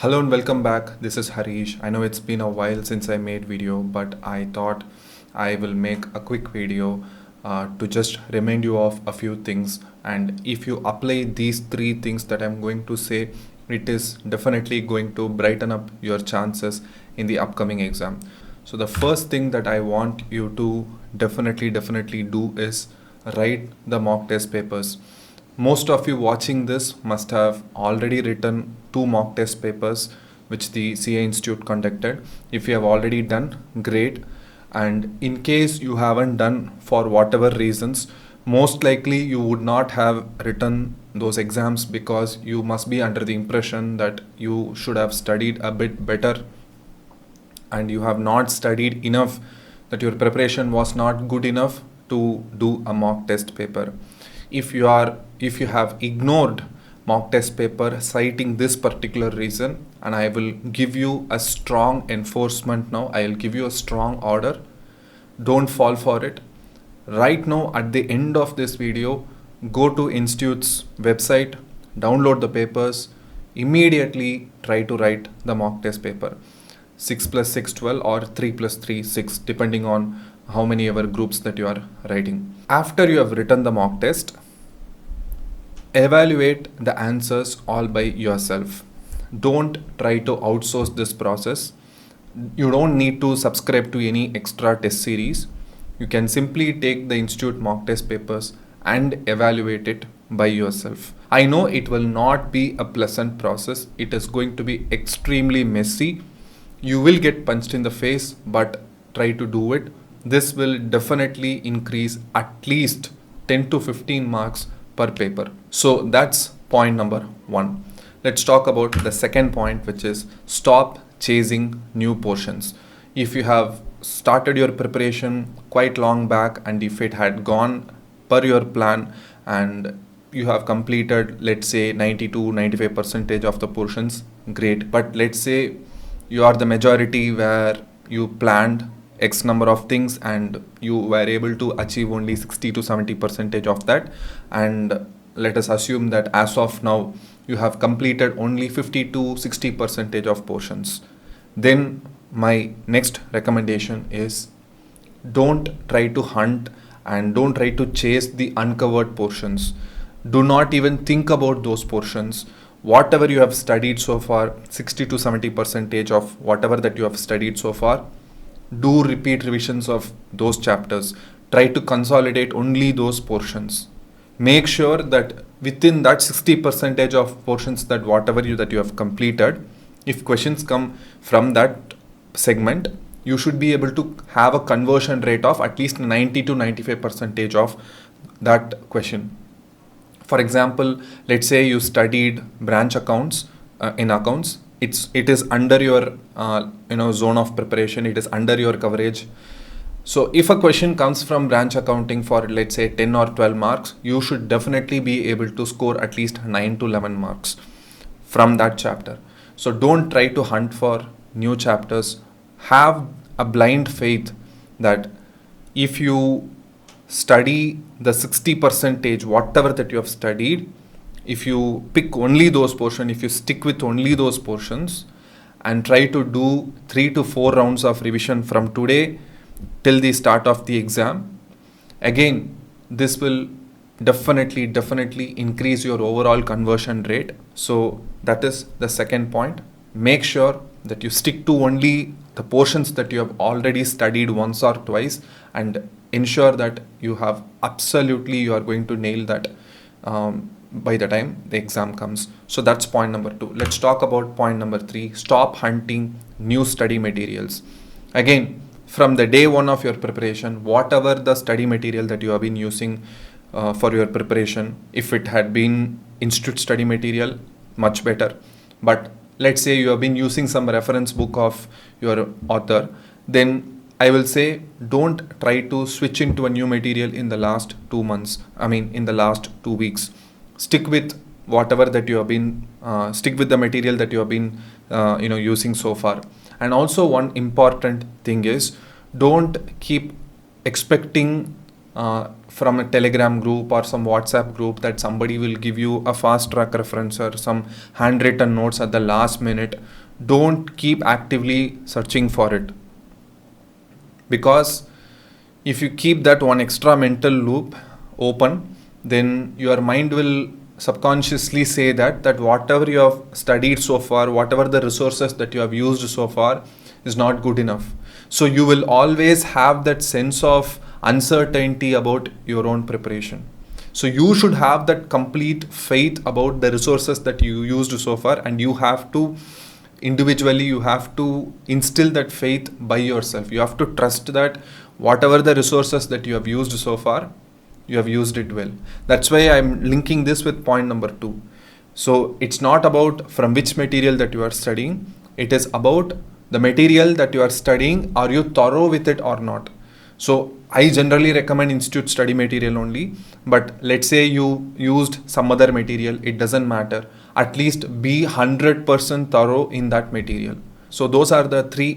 Hello and welcome back. This is Harish. I know it's been a while since I made video, but I thought I will make a quick video to just remind you of a few things. And if you apply these three things that I'm going to say, it is definitely going to brighten up your chances in the upcoming exam. So the first thing that I want you to definitely do is write the mock test papers. Most of you watching this must have already written two mock test papers which the CA Institute conducted. If you have already done, great. And in case you haven't done for whatever reasons, most likely you would not have written those exams because you must be under the impression that you should have studied a bit better and you have not studied enough, that your preparation was not good enough to do a mock test paper. If you have ignored mock test paper citing this particular reason, and I will give you a strong enforcement now, I will give you a strong order, don't fall for it. Right now at the end of this video, go to Institute's website, download the papers, immediately try to write the mock test paper. 6 plus 6 12 or 3 plus 3 6, depending on how many ever groups that you are writing. After you have written the mock test, evaluate the answers all by yourself. Don't try to outsource this process. You don't need to subscribe to any extra test series. You can simply take the institute mock test papers and evaluate it by yourself. I know it will not be a pleasant process. It is going to be extremely messy. You will get punched in the face, but try to do it. This will definitely increase at least 10 to 15 marks per paper. So that's point number 1. Let's talk about the second point, which is stop chasing new portions. If you have started your preparation quite long back and if it had gone per your plan and you have completed, let's say 90 to 95% of the portions, great. But let's say you are the majority where you planned X number of things and you were able to achieve only 60 to 70% of that, and let us assume that as of now you have completed only 50 to 60% of portions. Then my next recommendation is don't try to hunt and don't try to chase the uncovered portions. Do not even think about those portions. Whatever you have studied so far, 60 to 70% of whatever that you have studied so far, do repeat revisions of those chapters. Try to consolidate only those portions. Make sure that within that 60% of portions that whatever that you have completed, if questions come from that segment, you should be able to have a conversion rate of at least 90 to 95% of that question. For example, let's say you studied branch accounts in accounts. It is under your zone of preparation. It is under your coverage. So if a question comes from branch accounting for let's say 10 or 12 marks, you should definitely be able to score at least 9 to 11 marks from that chapter. So don't try to hunt for new chapters. Have a blind faith that if you study the 60% whatever that you have studied, if you pick only those portions, if you stick with only those portions and try to do 3 to 4 rounds of revision from today till the start of the exam, again this will definitely increase your overall conversion rate. So that is the second point. Make sure that you stick to only the portions that you have already studied once or twice and ensure that you are going to nail that by the time the exam comes. So that's point number 2. Let's talk about point number 3. Stop hunting new study materials. Again, from the day 1 of your preparation, whatever the study material that you have been using for your preparation, if it had been institute study material, much better. But let's say you have been using some reference book of your author, then I will say don't try to switch into a new material in the last 2 months. In the last 2 weeks. Stick with whatever that you have been, stick with the material that you have been, using so far. And also one important thing is don't keep expecting from a Telegram group or some WhatsApp group that somebody will give you a fast track reference or some handwritten notes at the last minute. Don't keep actively searching for it, because if you keep that one extra mental loop open, then your mind will subconsciously say that whatever you have studied so far, whatever the resources that you have used so far is not good enough. So you will always have that sense of uncertainty about your own preparation. So you should have that complete faith about the resources that you used so far, and you have to individually, you have to instill that faith by yourself. You have to trust that whatever the resources that you have used so far, you have used it well. That's why I'm linking this with point number 2. So it's not about from which material that you are studying, it is about the material that you are studying, are you thorough with it or not. So I generally recommend institute study material only, but let's say you used some other material, it doesn't matter. At least be 100% thorough in that material. So those are the 3